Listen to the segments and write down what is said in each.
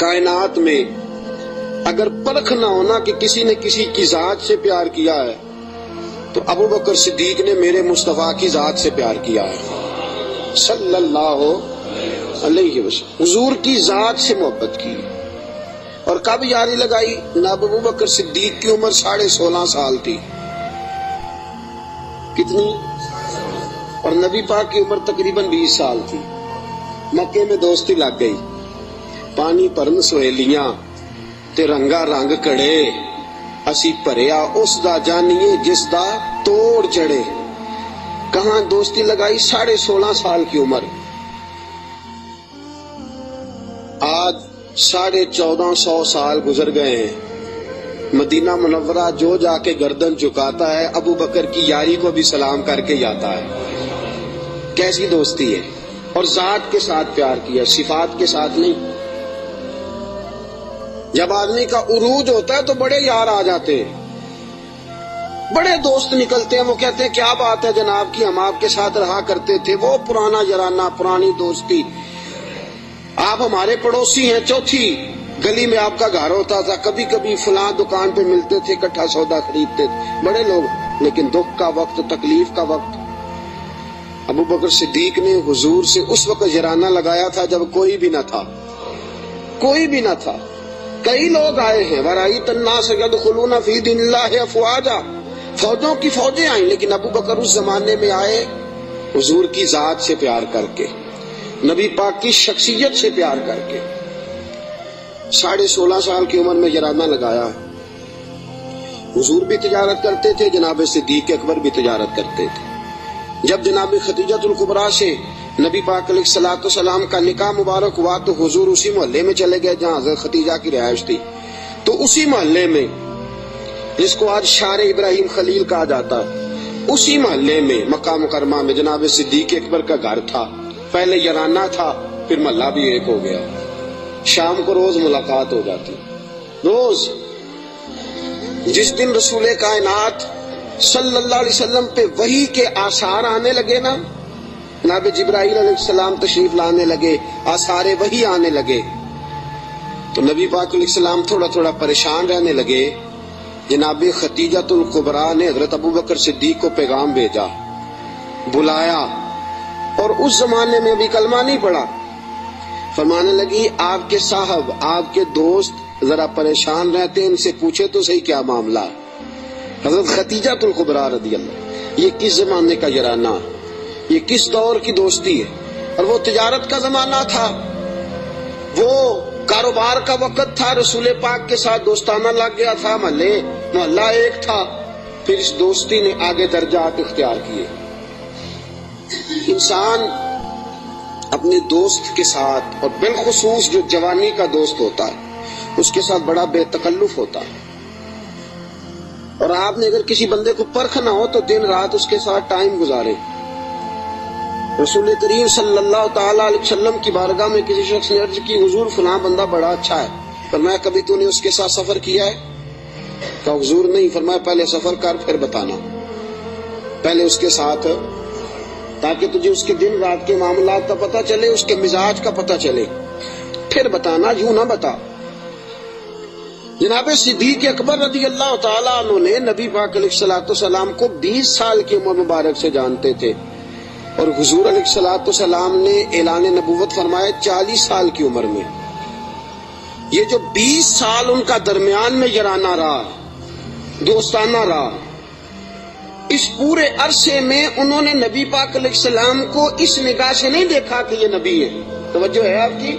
کائنات میں اگر پرکھ نہ ہونا کہ کسی نے کسی کی ذات سے پیار کیا ہے تو ابو بکر صدیق نے میرے مصطفیٰ کی ذات سے پیار کیا ہے صلی اللہ علیہ وسلم. حضور کی ذات سے محبت کی. اور کب یاری لگائی؟ جناب ابو بکر صدیق کی عمر 16.5 سال تھی. کتنی؟ اور نبی پاک کی عمر تقریباً 20 سال تھی. مکے میں دوستی لگ گئی. پانی پرن سہیلیاں تے رنگا رنگ کڑے اسی پریا اس دا جانیے جس دا توڑ چڑھے. کہاں دوستی لگائی؟ 16.5 سال کی عمر. آج 1450 سال گزر گئے ہیں. مدینہ منورہ جو جا کے گردن چکاتا ہے ابو بکر کی یاری کو بھی سلام کر کے جاتا ہے. کیسی دوستی ہے. اور ذات کے ساتھ پیار کیا، صفات کے ساتھ نہیں. جب آدمی کا عروج ہوتا ہے تو بڑے یار آ جاتے ہیں، بڑے دوست نکلتے ہیں. وہ کہتے ہیں کیا بات ہے جناب کی، ہم آپ کے ساتھ رہا کرتے تھے. وہ پرانا یارانہ، پرانی دوستی. آپ ہمارے پڑوسی ہیں، چوتھی گلی میں آپ کا گھر ہوتا تھا. کبھی کبھی فلاں دکان پہ ملتے تھے، اکٹھا سودا خریدتے تھے. بڑے لوگ. لیکن دکھ کا وقت، تکلیف کا وقت، ابو بکر صدیق نے حضور سے اس وقت یارانہ لگایا تھا جب کوئی بھی نہ تھا. کوئی بھی نہ تھا. کئی لوگ آئے ہیں، وَرَأَيْتَ النَّاسَ يَدْخُلُونَ فِي دِينِ اللَّهِ أَفْوَاجًا. فوجوں کی فوجیں آئیں، لیکن ابو بکر اس زمانے میں آئے حضور کی ذات سے پیار کر کے، نبی پاک کی شخصیت سے پیار کر کے. 16.5 سال کی عمر میں یارانہ لگایا. حضور بھی تجارت کرتے تھے، جناب صدیق اکبر بھی تجارت کرتے تھے. جب جناب خدیجہ الکبریٰ سے نبی پاک علیہ الصلوۃ والسلام کا نکاح مبارک ہوا تو حضور اسی محلے میں چلے گئے جہاں حضرت خدیجہ کی رہائش تھی. تو اسی محلے میں، جس کو آج شار ابراہیم خلیل کہا جاتا ہے، اسی محلے میں مکہ مکرمہ میں جناب صدیق اکبر کا گھر تھا. پہلے یارانہ تھا، پھر محلہ بھی ایک ہو گیا. شام کو روز ملاقات ہو جاتی، روز. جس دن رسول کائنات صلی اللہ علیہ وسلم پہ وحی کے آثار آنے لگے نا، جناب جبرائیل علیہ السلام تشریف لانے لگے، آثار وحی آنے لگے، تو نبی پاک علیہ السلام تھوڑا تھوڑا پریشان رہنے لگے. جناب خدیجہ الکبریٰ نے حضرت ابو بکر صدیق کو پیغام بھیجا، بلایا. اور اس زمانے میں ابھی کلمہ نہیں پڑا. فرمانے لگی آپ کے صاحب، آپ کے دوست ذرا پریشان رہتے ہیں، ان سے پوچھے تو صحیح کیا معاملہ. حضرت خدیجہ الکبریٰ رضی اللہ، یہ کس زمانے کا یارانہ، یہ کس دور کی دوستی ہے. اور وہ تجارت کا زمانہ تھا، وہ کاروبار کا وقت تھا. رسول پاک کے ساتھ دوستانہ لگ گیا تھا، محلہ ایک تھا. پھر اس دوستی نے آگے درجات اختیار کیے. انسان اپنے دوست کے ساتھ، اور بالخصوص جو جوانی کا دوست ہوتا ہے، اس کے ساتھ بڑا بے تکلف ہوتا ہے. اور آپ نے اگر کسی بندے کو پرکھنا ہو تو دن رات اس کے ساتھ ٹائم گزارے. رسول کریم صلی اللہ تعالی علیہ وسلم کی بارگاہ میں کسی شخص نے عرض کی، حضور فلاں بندہ بڑا اچھا ہے. فرمایا کبھی تو نے اس کے ساتھ سفر کیا ہے؟ کہا حضور نہیں. فرمایا پہلے سفر کر پھر بتانا. پہلے اس کے ساتھ، تاکہ تجھے اس کے دن رات کے معاملات کا پتہ چلے، اس کے مزاج کا پتہ چلے، پھر بتانا، یوں نہ بتا. جناب صدیق اکبر رضی اللہ تعالیٰ عنہ نے نبی پاک علیہ الصلوۃ والسلام کو 20 سال کی عمر مبارک سے جانتے تھے، اور حضور علیہ الصلوۃ والسلام نے اعلان نبوت فرمایا 40 سال کی عمر میں. یہ جو 20 سال ان کا درمیان میں یارانہ رہا، دوستانہ رہا، اس پورے عرصے میں انہوں نے نبی پاک علیہ السلام کو اس نگاہ سے نہیں دیکھا کہ یہ نبی ہے. توجہ ہے آپ کی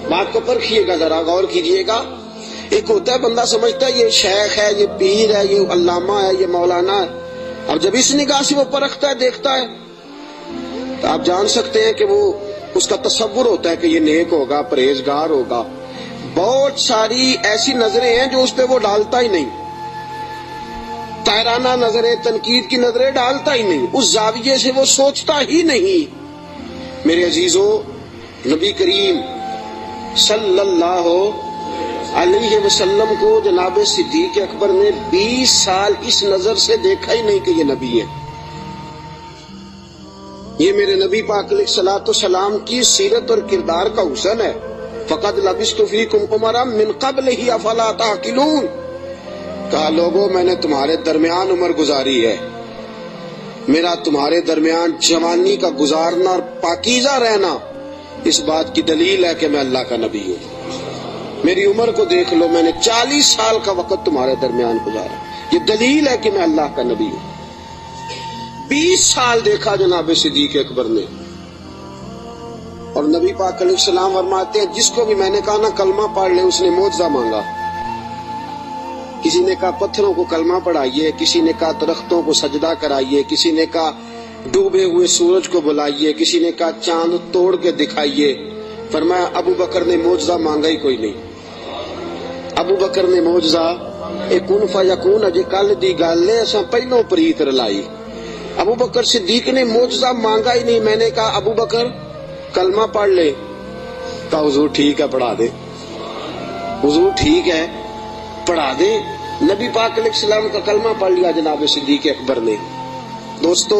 بات کو پرکھیے گا، ذرا غور کیجیے گا. ایک ہوتا ہے بندہ سمجھتا ہے یہ شیخ ہے، یہ پیر ہے، یہ علامہ ہے، یہ مولانا ہے. اب جب اس نگاہ سے وہ پرکھتا ہے، دیکھتا ہے، تو آپ جان سکتے ہیں کہ وہ اس کا تصور ہوتا ہے کہ یہ نیک ہوگا، پرہیزگار ہوگا. بہت ساری ایسی نظریں ہیں جو اس پہ وہ ڈالتا ہی نہیں، تائرانہ نظریں، تنقید کی نظریں ڈالتا ہی نہیں، اس زاویے سے وہ سوچتا ہی نہیں. میرے عزیزو، نبی کریم صلی اللہ علیہ وسلم کو جناب صدیق اکبر نے 20 سال اس نظر سے دیکھا ہی نہیں کہ یہ نبی ہے. یہ میرے نبی پاک علیہ الصلوۃ والسلام کی سیرت اور کردار کا حسن ہے. فقد لبثت فیکم عمرا من قبلہ افلا تعقلون، کہا لوگوں میں نے تمہارے درمیان عمر گزاری ہے، میرا تمہارے درمیان جوانی کا گزارنا اور پاکیزہ رہنا اس بات کی دلیل ہے کہ میں اللہ کا نبی ہوں۔ میری عمر کو دیکھ لو، میں نے 40 سال کا وقت تمہارے درمیان گزارا، یہ دلیل ہے کہ میں اللہ کا نبی ہوں۔ 20 سال دیکھا جناب صدیق اکبر نے، اور نبی پاک علیہ السلام فرماتے ہیں جس کو بھی میں نے کہا نا کلمہ پڑھ لے، اس نے معجزہ مانگا۔ کسی نے کہا پتھروں کو کلمہ پڑھائیے، کسی نے کہا درختوں کو سجدہ کرائیے، کسی نے کہا ڈوبے ہوئے سورج کو بلائیے، کسی نے کہا چاند توڑ کے دکھائیے۔ فرمایا ابو بکر نے معجزہ مانگا ہی کوئی نہیں۔ ابو بکر نے معجزہ کن فیکون اجے کل دی گل ہے، اساں پہلوں پریت رلائی۔ ابو بکر صدیق نے معجزہ مانگا ہی نہیں۔ میں نے کہا ابو بکر کلمہ پڑھ لے، کہا حضور ٹھیک ہے پڑھا دے، حضور ٹھیک ہے پڑھا دے۔ نبی پاک علیہ السلام کا کلمہ پڑھ لیا جناب صدیق اکبر نے۔ دوستو،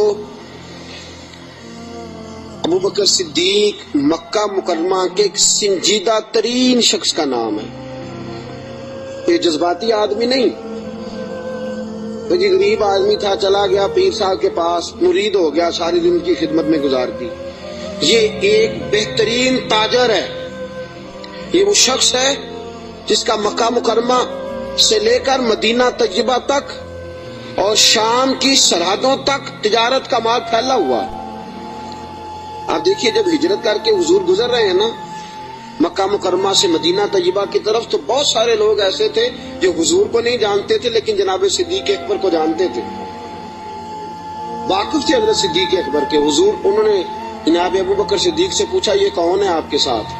ابو بکر صدیق مکہ مکرمہ کے ایک سنجیدہ ترین شخص کا نام ہے۔ یہ جذباتی آدمی نہیں، یہ غریب آدمی تھا، چلا گیا پیر صاحب کے پاس، مرید ہو گیا، ساری زندگی خدمت میں گزار دی۔ یہ ایک بہترین تاجر ہے، یہ وہ شخص ہے جس کا مکہ مکرمہ سے لے کر مدینہ طیبہ تک اور شام کی سرحدوں تک تجارت کا مال پھیلا ہوا ہے۔ آپ دیکھیے جب ہجرت کر کے حضور گزر رہے ہیں نا مکہ مکرمہ سے مدینہ طیبہ کی طرف، تو بہت سارے لوگ ایسے تھے جو حضور کو نہیں جانتے تھے لیکن جناب صدیق اکبر کو جانتے تھے، واقف تھے حضرت صدیق اکبر کے۔ حضور انہوں نے جناب ابو بکر صدیق سے پوچھا یہ کون ہے آپ کے ساتھ؟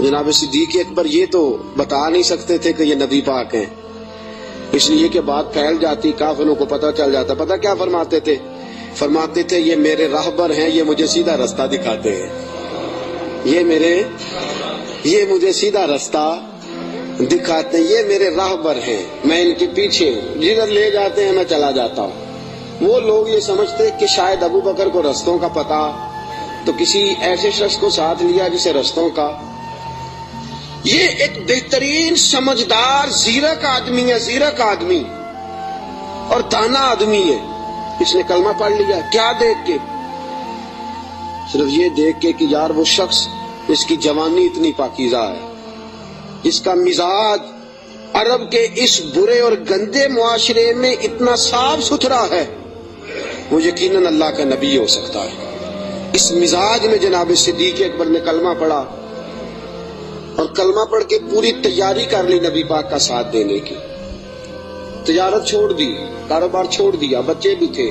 جناب صدیق اکبر یہ تو بتا نہیں سکتے تھے کہ یہ نبی پاک ہیں، اس لیے کہ بات پھیل جاتی، کافروں کو پتہ چل جاتا۔ پتہ کیا فرماتے تھے؟ فرماتے تھے یہ میرے راہبر ہیں، یہ مجھے سیدھا رستہ دکھاتے ہیں، یہ مجھے سیدھا رستہ دکھاتے ہیں، یہ میرے راہبر ہیں، میں ان کے پیچھے ہوں، جدھر لے جاتے ہیں میں چلا جاتا ہوں۔ وہ لوگ یہ سمجھتے کہ شاید ابو بکر کو رستوں کا پتہ، تو کسی ایسے شخص کو ساتھ لیا جسے رستوں کا۔ یہ ایک بہترین سمجھدار زیرک آدمی ہے، زیرک آدمی اور دانا آدمی ہے۔ اس نے کلمہ پڑھ لیا، کیا دیکھ کے؟ صرف یہ دیکھ کے کہ یار وہ شخص اس کی جوانی اتنی پاکیزہ ہے، اس کا مزاج عرب کے اس برے اور گندے معاشرے میں اتنا صاف ستھرا ہے، وہ یقیناً اللہ کا نبی ہو سکتا ہے۔ اس مزاج میں جناب صدیق اکبر نے کلمہ پڑھا، اور کلمہ پڑھ کے پوری تیاری کر لی نبی پاک کا ساتھ دینے کی۔ تجارت چھوڑ دی، کاروبار چھوڑ دیا، بچے بھی تھے۔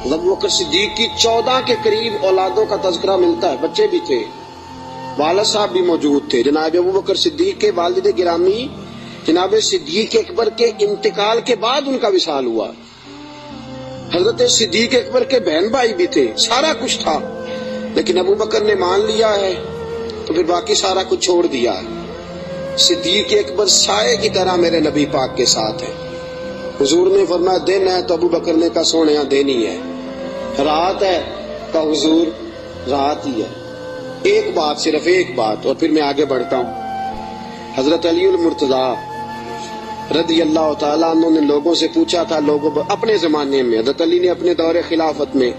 ابو بکر صدیق کی 14 کے قریب اولادوں کا تذکرہ ملتا ہے، بچے بھی تھے، والد صاحب بھی موجود تھے۔ جناب ابو بکر صدیق کے والد گرامی جناب صدیق اکبر کے انتقال کے بعد ان کا وصال ہوا۔ حضرت صدیق اکبر کے بہن بھائی بھی تھے، سارا کچھ تھا، لیکن ابو بکر نے مان لیا ہے تو پھر باقی سارا کچھ چھوڑ دیا ہے۔ صدیق اکبر سائے کی طرح میرے نبی پاک کے ساتھ ہے۔ حضور نے فرمایا دن ہے، تو ابو بکر نے کہا سونے دینی ہے۔ رات ہے، کہا حضور رات ہی ہے۔ ایک بات، صرف ایک بات، اور پھر میں آگے بڑھتا ہوں۔ حضرت علی المرتضیٰ رضی اللہ تعالیٰ عنہ نے لوگوں سے پوچھا تھا، لوگوں اپنے زمانے میں، حضرت علی نے اپنے دور خلافت میں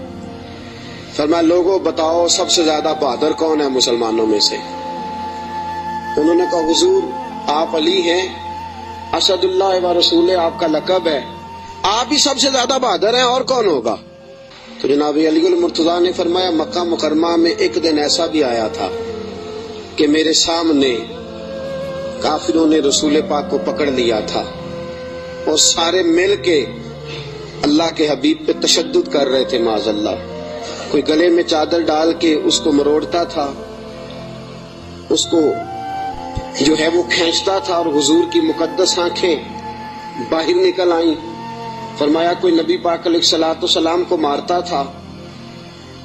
فرمایا لوگوں بتاؤ سب سے زیادہ بہادر کون ہے مسلمانوں میں سے؟ انہوں نے کہا حضور آپ علی ہیں، اسد اللہ و رسول آپ کا لقب ہے، آپ ہی سب سے زیادہ بہادر ہیں، اور کون ہوگا؟ تو جناب علی المرتضیٰ نے فرمایا مکہ مکرمہ میں ایک دن ایسا بھی آیا تھا کہ میرے سامنے کافروں نے رسول پاک کو پکڑ لیا تھا، اور سارے مل کے اللہ کے حبیب پہ تشدد کر رہے تھے معاذ اللہ۔ کوئی گلے میں چادر ڈال کے اس کو مروڑتا تھا، اس کو جو ہے وہ کھینچتا تھا، اور حضور کی مقدس آنکھیں باہر نکل آئیں۔ فرمایا کوئی نبی پاک علیہ الصلوۃ والسلام کو مارتا تھا۔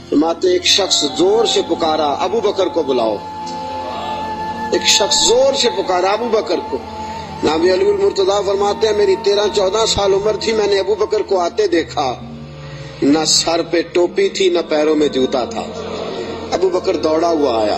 فرماتے ایک شخص زور سے پکارا ابو بکر کو بلاؤ، ایک شخص زور سے پکارا ابو بکر کو۔ نبی علی المرتضیٰ فرماتے ہیں میری 13-14 سال عمر تھی، میں نے ابو بکر کو آتے دیکھا، نہ سر پہ ٹوپی تھی نہ پیروں میں جوتا تھا۔ ابو بکر دوڑا ہوا آیا،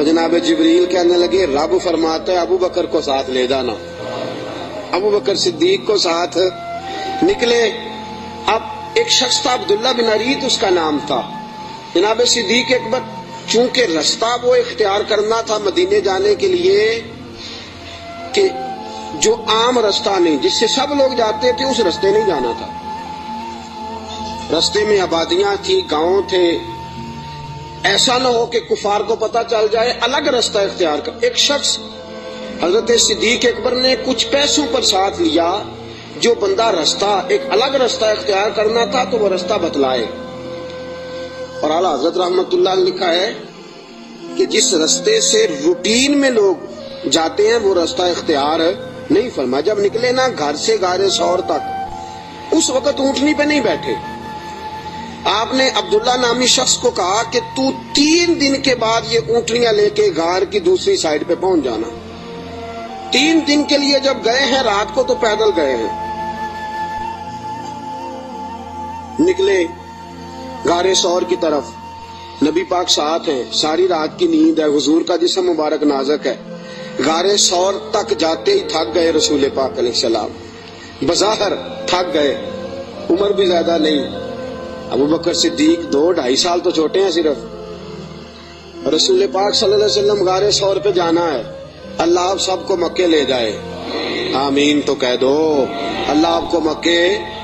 تو جناب جبریل کہنے لگے رب فرماتا ہے ابو بکر کو ساتھ لے جانا. ابو بکر صدیق کو ساتھ نکلے. اب ایک شخص تھا عبداللہ بن عریت اس کا نام تھا. جناب صدیق اکبر چونکہ رستہ وہ اختیار کرنا تھا مدینے جانے کے لیے کہ جو عام رستہ نہیں جس سے سب لوگ جاتے تھے اس رستے نہیں جانا تھا. رستے میں آبادیاں تھی، گاؤں تھے، ایسا نہ ہو کہ کفار کو پتہ چل جائے. الگ رستہ اختیار کر. ایک شخص حضرت صدیق اکبر نے کچھ پیسوں پر ساتھ لیا. جو بندہ رستہ ایک الگ رستہ اختیار کرنا تھا تو وہ رستہ بتلائے. اور اعلیٰ حضرت رحمت اللہ نے لکھا ہے کہ جس رستے سے روٹین میں لوگ جاتے ہیں وہ رستہ اختیار نہیں فرما. جب نکلے نا گھر سے غار ثور تک اس وقت اونٹنی پہ نہیں بیٹھے. آپ نے عبداللہ نامی شخص کو کہا کہ تو 3 دن کے بعد یہ اونٹنیاں لے کے غار کی دوسری سائڈ پہ پہنچ جانا. 3 دن کے لیے جب گئے ہیں رات کو تو پیدل گئے ہیں. نکلے غار ثور کی طرف. نبی پاک ساتھ ہیں. ساری رات کی نیند ہے. حضور کا جسم مبارک نازک ہے. غار ثور تک جاتے ہی تھک گئے رسول پاک علیہ السلام. بظاہر تھک گئے. عمر بھی زیادہ نہیں. ابو بکر صدیق 2-2.5 سال تو چھوٹے ہیں صرف. رسول پاک صلی اللہ علیہ وسلم غار ثور پہ جانا ہے. اللہ آپ سب کو مکے لے جائے. آمین تو کہہ دو. اللہ آپ کو مکے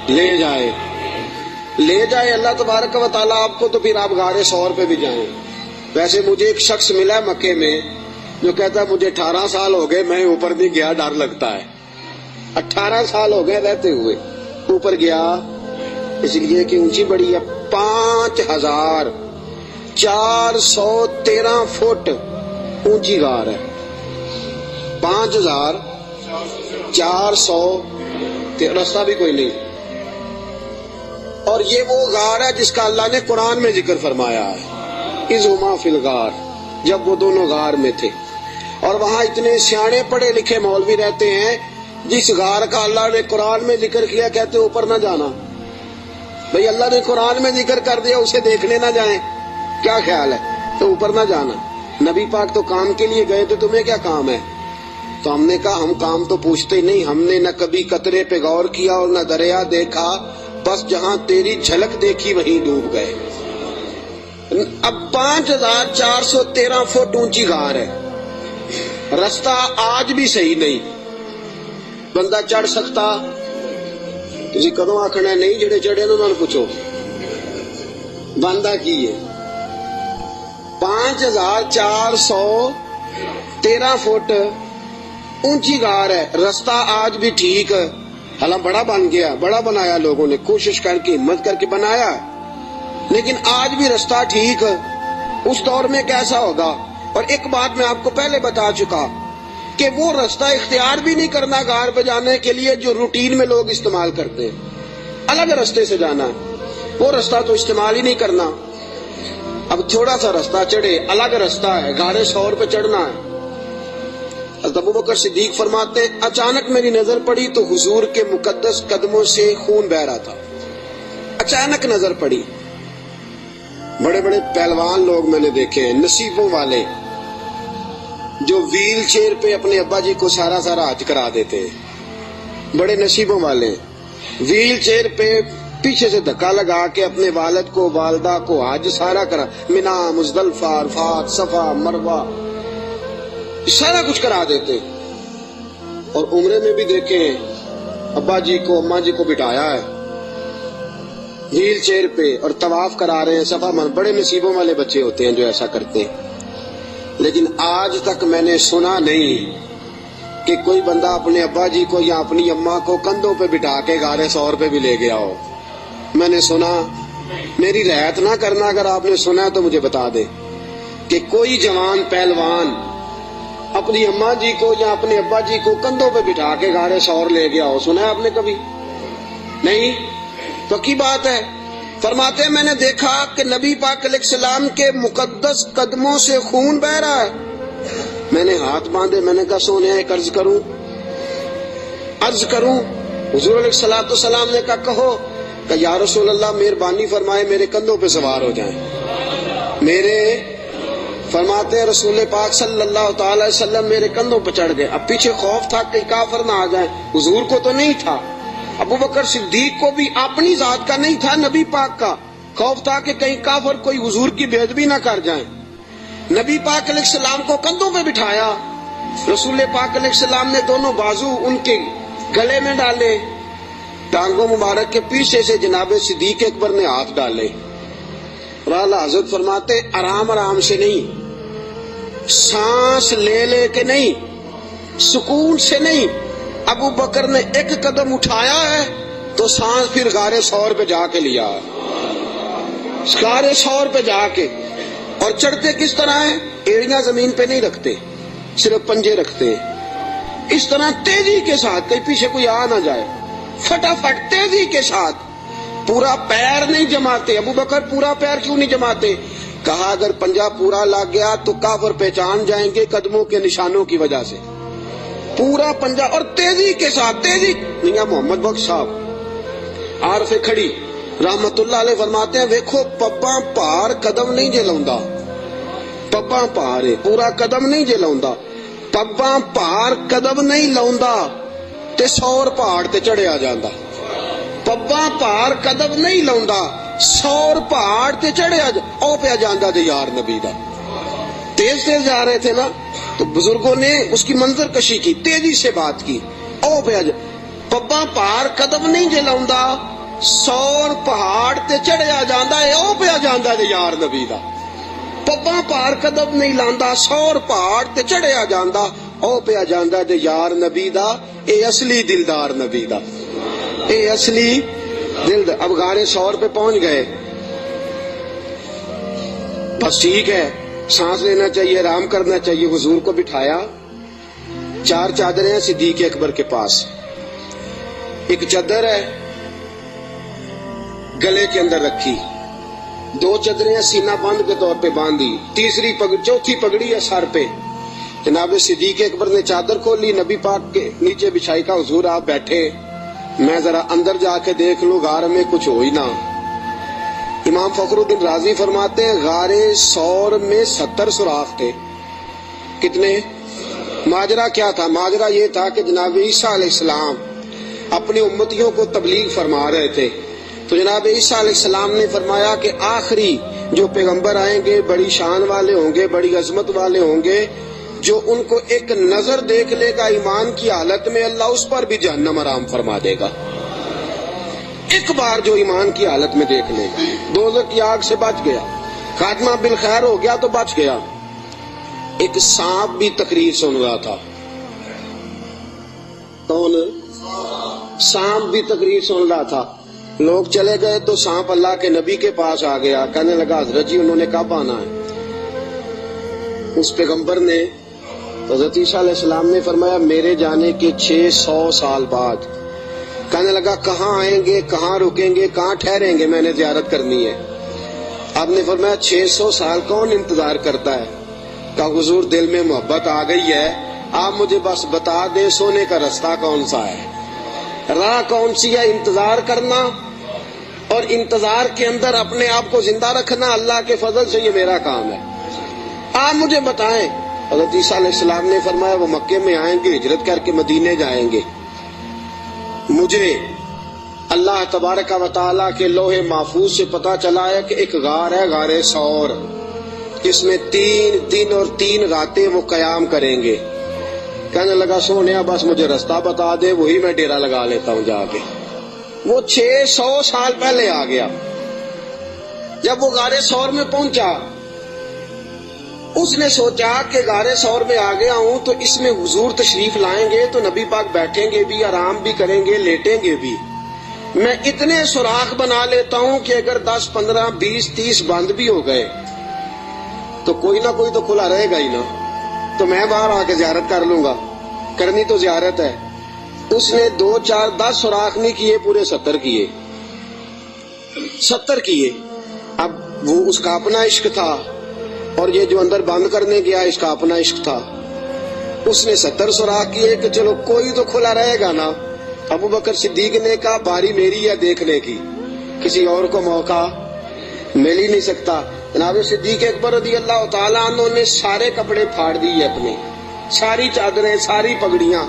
لے جائے. لے جائے اللہ تبارک و تعالیٰ آپ کو تو پھر آپ غار ثور پہ بھی جائیں. ویسے مجھے ایک شخص ملا ہے مکے میں جو کہتا ہے مجھے 18 سال ہو گئے میں اوپر نہیں گیا ڈر لگتا ہے. 18 سال ہو گئے رہتے ہوئے اوپر گیا اس لیے کہ اونچی بڑی ہے. 5413 فٹ اونچی غار ہے. 5400 رستہ بھی کوئی نہیں. اور یہ وہ غار ہے جس کا اللہ نے قرآن میں ذکر فرمایا ہے اذ ہما فی الغار. جب وہ دونوں غار میں تھے. اور وہاں اتنے سیانے پڑھے لکھے مولوی رہتے ہیں جس غار کا اللہ نے قرآن میں ذکر کیا کہتے اوپر نہ جانا. بھئی اللہ نے قرآن میں ذکر کر دیا اسے دیکھنے نہ جائیں. کیا خیال ہے تو اوپر نہ جانا. نبی پاک تو کام کے لیے گئے تو تمہیں کیا کام ہے. تو ہم نے کہا ہم کام تو پوچھتے نہیں. ہم نے نہ کبھی قطرے پہ غور کیا اور نہ دریا دیکھا. بس جہاں تیری جھلک دیکھی وہیں ڈوب گئے. اب 5413 فٹ اونچی غار ہے. رستہ آج بھی صحیح نہیں. بندہ چڑھ سکتا تھی کدوں آخنا نہیں جڑے چڑھے انہوں نے پوچھو بندہ کی ہے. 5413 فٹ اونچی غار ہے. رستہ آج بھی ٹھیک حالانکہ بڑا بن گیا بڑا بنایا لوگوں نے کوشش کر کے ہمت کر کے بنایا لیکن آج بھی رستہ ٹھیک. اس دور میں کیسا ہوگا. اور ایک بات میں آپ کو پہلے بتا چکا کہ وہ رستہ اختیار بھی نہیں کرنا غار پہ جانے کے لیے جو روٹین میں لوگ استعمال کرتے ہیں. الگ رستے سے جانا ہے. وہ رستہ تو استعمال ہی نہیں کرنا. اب تھوڑا سا رستہ چڑھے الگ رستہ ہے غار ثور پہ چڑھنا ہے. ابو بکر صدیق فرماتے ہیں اچانک میری نظر پڑی تو حضور کے مقدس قدموں سے خون بہ رہا تھا. اچانک نظر پڑی. بڑے بڑے پہلوان لوگ میں نے دیکھے ہیں نصیبوں والے جو ویل چیئر پہ اپنے ابا جی کو سارا حج کرا دیتے ہیں. بڑے نصیبوں والے ویل چیئر پہ پیچھے سے دھکا لگا کے اپنے والد کو والدہ کو حج سارا کرا. منا مزدلفہ عرفات صفا مروہ سارا کچھ کرا دیتے. اور عمرے میں بھی دیکھیں ابا جی کو اماں جی کو بٹھایا ہے ویل چیئر پہ اور طواف کرا رہے ہیں صفا من. بڑے نصیبوں والے بچے ہوتے ہیں جو ایسا کرتے ہیں. لیکن آج تک میں نے سنا نہیں کہ کوئی بندہ اپنے ابا جی کو یا اپنی اماں کو کندھوں پہ بٹھا کے غار ثور پہ بھی لے گیا ہو. میں نے سنا. میری رعایت نہ کرنا اگر آپ نے سنا تو مجھے بتا دے کہ کوئی جوان پہلوان اپنی اماں جی کو یا اپنے ابا جی کو کندھوں پہ بٹھا کے غار ثور لے گیا ہو. سنا ہے آپ نے کبھی؟ نہیں. پکی بات ہے. فرماتے ہیں میں نے دیکھا کہ نبی پاک علیہ السلام کے مقدس قدموں سے خون بہ رہا ہے. میں نے ہاتھ باندھے. میں نے کہا سونے ایک عرض کروں. حضور علیہ السلام نے کہا کہو. کہ یا رسول اللہ مہربانی فرمائے میرے کندھوں پہ سوار ہو جائیں. میرے فرماتے ہیں رسول پاک صلی اللہ تعالی علیہ وسلم میرے کندھوں پہ چڑھ گئے. اب پیچھے خوف تھا کہ کافر نہ آ جائیں. حضور کو تو نہیں تھا, ابو بکر صدیق کو بھی اپنی ذات کا نہیں تھا, نبی پاک کا خوف تھا کہ کہیں کافر کوئی حضور کی بے ادبی نہ کر جائیں. نبی پاک علیہ السلام کو کندھوں پہ بٹھایا. رسول پاک علیہ السلام نے دونوں بازو ان کے گلے میں ڈالے, ٹانگوں مبارک کے پیچھے سے جناب صدیق اکبر نے ہاتھ ڈالے. اور اعلیٰ حضرت فرماتے آرام آرام سے نہیں, سانس لے لے کے نہیں, سکون سے نہیں. ابو بکر نے ایک قدم اٹھایا ہے تو سانس پھر غار ثور پہ جا کے لیا, غار ثور پہ جا کے. اور چڑھتے کس طرح ہیں؟ ایڑیاں زمین پہ نہیں رکھتے, صرف پنجے رکھتے ہیں. اس طرح تیزی کے ساتھ, کہیں پیچھے کوئی آ نہ جائے, فٹافٹ تیزی کے ساتھ. پورا پیر نہیں جماتے. ابو بکر پورا پیر کیوں نہیں جماتے؟ کہا اگر پنجہ پورا لگ گیا تو کافر پہچان جائیں گے قدموں کے نشانوں کی وجہ سے. پورا پنجہ اور تیزی کے ساتھ. تیزی میاں محمد بخش صاحب عارف کھڑی رحمت اللہ علیہ فرماتے ہیں ویکھو پپاں پار قدم نہیں جے لاؤندا, پپاں پار پورا قدم نہیں جے لاؤندا, پپاں پار قدم نہیں لاؤندا تے سور پہاڑ تے چڑھیا جاندا. پپاں پار قدم نہیں لاؤندا, سور پہاڑ تے چڑھیا او پیا جاندا تے یار نبی دا. تیز تیز جا رہے تھے نا, تو بزرگوں نے اس کی منظر کشی کی, تیزی سے بات کی. او پیا پپاں پار قدم نہیں جے لاؤندا, سور پہاڑ تے چڑھیا جاندا اے او پیا جاندا تے یار نبی دا. پپاں پار قدم نہیں لاندا, سور پہاڑ تے چڑھیا جاندا او پیا جاندا تے یار نبی دا. اے اصلی دلدار نبی دا, اے اصلی دلدار. اب غار ثور پہ پہنچ گئے, بس ٹھیک ہے, سانس لینا چاہیے, آرام کرنا چاہیے. حضور کو بٹھایا, 4 چادریں ہیں صدیق اکبر کے پاس. ایک چادر ہے گلے کے اندر رکھی, 2 چادریں سینہ بند کے طور پہ باندھی, چوتھی پگڑی ہے سر پہ. جناب صدیق اکبر نے چادر کھولی, نبی پاک کے نیچے بچھائی. کا حضور آپ بیٹھے, میں ذرا اندر جا کے دیکھ لوں, غار میں کچھ ہو ہی نہ. امام فخر الدین رازی فرماتے ہیں غار ثور میں 70 سوراخ تھے. کتنے؟ ماجرا کیا تھا؟ ماجرا یہ تھا کہ جناب عیسیٰ علیہ السلام اپنی امتیوں کو تبلیغ فرما رہے تھے. تو جناب عیسیٰ علیہ السلام نے فرمایا کہ آخری جو پیغمبر آئیں گے بڑی شان والے ہوں گے, بڑی عظمت والے ہوں گے, جو ان کو ایک نظر دیکھ لے گا ایمان کی حالت میں, اللہ اس پر بھی جہنم حرام فرما دے گا. ایک بار جو ایمان کی حالت میں دیکھ لے گا, دوزخ کی آگ سے بچ گیا, خاتمہ بالخیر ہو گیا تو بچ گیا. ایک سانپ بھی تقریر سن رہا تھا. کون؟ سانپ بھی تقریر سن رہا تھا. لوگ چلے گئے تو سانپ اللہ کے نبی کے پاس آ گیا, کہنے لگا حضرت جی انہوں نے کب آنا ہے؟ اس پیغمبر نے, حضرت عیسیٰ علیہ السلام نے فرمایا میرے جانے کے 600 سال بعد. کہنے لگا کہاں آئیں گے, کہاں رکیں گے, کہاں ٹھہریں گے, میں نے زیارت کرنی ہے. آپ نے فرمایا 600 سال کون انتظار کرتا ہے؟ کہا حضور دل میں محبت آ گئی ہے, آپ مجھے بس بتا دیں سونے کا رستہ کون سا ہے, راہ کون سی ہے. انتظار کرنا اور انتظار کے اندر اپنے آپ کو زندہ رکھنا اللہ کے فضل سے یہ میرا کام ہے, آپ مجھے بتائیں. حضرت عیسیٰ علیہ السلام نے فرمایا وہ مکے میں آئیں گے, ہجرت کر کے مدینے جائیں گے. مجھے اللہ تبارک و تعالیٰ کے لوح محفوظ سے پتا چلا ہے کہ ایک غار ہے, غار ثور, اس میں 3 دن اور 3 راتیں وہ قیام کریں گے. کہنے لگا سونیا بس مجھے رستہ بتا دے, وہی میں ڈیرا لگا لیتا ہوں جا کے. وہ 600 سال پہلے آ گیا. جب وہ غار ثور میں پہنچا, اس نے سوچا کہ غار ثور میں آ گیا ہوں تو اس میں حضور تشریف لائیں گے تو نبی پاک بیٹھیں گے بھی, آرام بھی کریں گے, لیٹیں گے بھی. میں اتنے سوراخ بنا لیتا ہوں کہ اگر 10 15 20 30 بند بھی ہو گئے تو کوئی نہ کوئی تو کھلا رہے گا ہی نا, تو میں باہر آ کے زیارت کر لوں گا. کرنی تو زیارت ہے. اس نے 2 4 10 سوراخ نہیں کیے, پورے 70 کیے. 70 کیے. اب وہ اس کا اپنا عشق تھا اور یہ جو اندر بند کرنے گیا اس کا اپنا عشق تھا. اس نے 70 سوراخ کیے کہ چلو کوئی تو کھلا رہے گا نا. ابو بکر صدیق نے کہا باری میری ہے دیکھنے کی, کسی اور کو موقع مل ہی نہیں سکتا. جناب صدیق اکبر رضی اللہ تعالیٰ عنہ نے سارے کپڑے پھاڑ دیے اپنے، ساری چادریں، ساری پگڑیاں،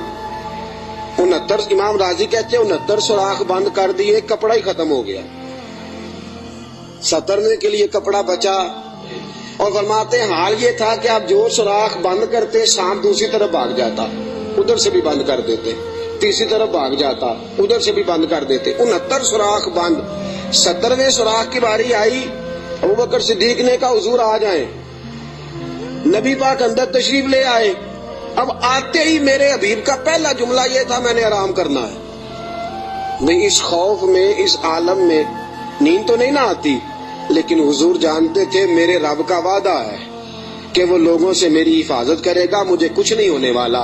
69 امام راضی کہتے ہیں 69 سوراخ بند کر دیے، کپڑا ہی ختم ہو گیا، 70 کے لیے کپڑا بچا۔ اور فرماتے ہیں حال یہ تھا کہ آپ جو سوراخ بند کرتے سانپ دوسری طرف بھاگ جاتا، ادھر سے بھی بند کر دیتے، تیسری طرف بھاگ جاتا، ادھر سے بھی بند کر دیتے، 69 سوراخ بند۔ 70ویں سوراخ کی باری آئی، ابوبکر صدیق نے کہا حضور آ جائیں، نبی پاک اندر تشریف لے آئے۔ اب آتے ہی میرے حبیب کا پہلا جملہ یہ تھا میں نے آرام کرنا ہے۔ میں اس خوف میں، اس عالم میں نیند تو نہیں نہ آتی، لیکن حضور جانتے تھے میرے رب کا وعدہ ہے کہ وہ لوگوں سے میری حفاظت کرے گا، مجھے کچھ نہیں ہونے والا۔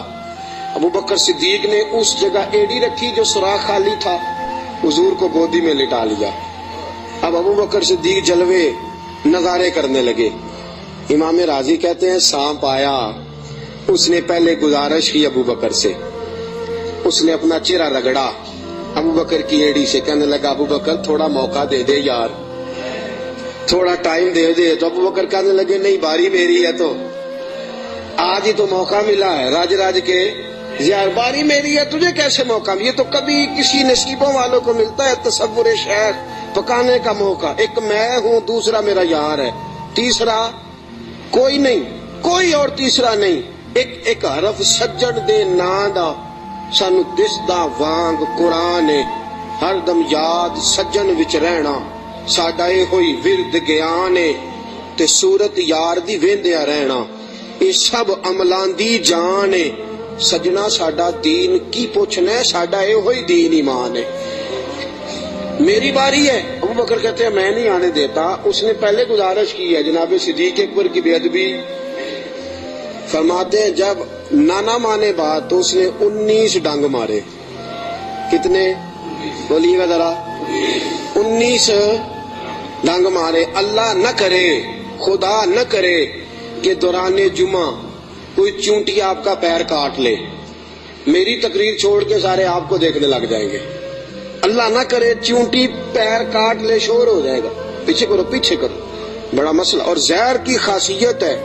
ابوبکر صدیق نے اس جگہ ایڑی رکھی جو سوراخ خالی تھا، حضور کو گودی میں لٹا لیا۔ اب ابوبکر صدیق جلوے نظارے کرنے لگے۔ امام راضی کہتے ہیں سانپ آیا، اس نے پہلے گزارش کی ابوبکر سے، اس نے اپنا چہرہ رگڑا ابوبکر کی ایڑی سے، کہنے لگا ابوبکر تھوڑا موقع دے دے یار، تھوڑا ٹائم دے دے۔ تو ابوبکر کہنے لگے نہیں باری میری ہے، تو آج ہی تو موقع ملا ہے، راج راج کے یار باری میری ہے، تجھے کیسے موقع؟ یہ تو کبھی کسی نصیبوں والوں کو ملتا ہے تصور شیخ پکانے کا موقع۔ ایک میں ہوں، دوسرا میرا یار ہے، تیسرا کوئی نہیں، کوئی اور تیسرا نہیں۔ ایک حرف سجن دے نا دا سانو دسدا وانگ قرآن، ہر دم یاد سجن وچ رہنا ساڈا اے ہوئی ورد گیان، تے صورت یار دی ویندیا رہنا اے سب عملاں دی جان۔ سجنا ساڈا دین کی پوچھنا ہے، ساڈا اے ہوئی دین ایمان ہے۔ میری باری ہے، ابوبکر کہتے ہیں میں نہیں آنے دیتا۔ اس نے پہلے گزارش کی ہے، جناب صدیق اکبر کی بے ادبی فرماتے ہیں جب نانا مانے بات تو اس نے 19 ڈنگ مارے۔ کتنے بولیے گا ذرا؟ 19 ڈنگ مارے۔ اللہ نہ کرے، خدا نہ کرے کہ دوران جمعہ کوئی چونٹی آپ کا پیر کاٹ لے، میری تقریر چھوڑ کے سارے آپ کو دیکھنے لگ جائیں گے۔ اللہ نہ کرے چونٹی پیر کاٹ لے، شور ہو جائے گا، پیچھے کرو پیچھے کرو، بڑا مسئلہ۔ اور زہر کی خاصیت ہے،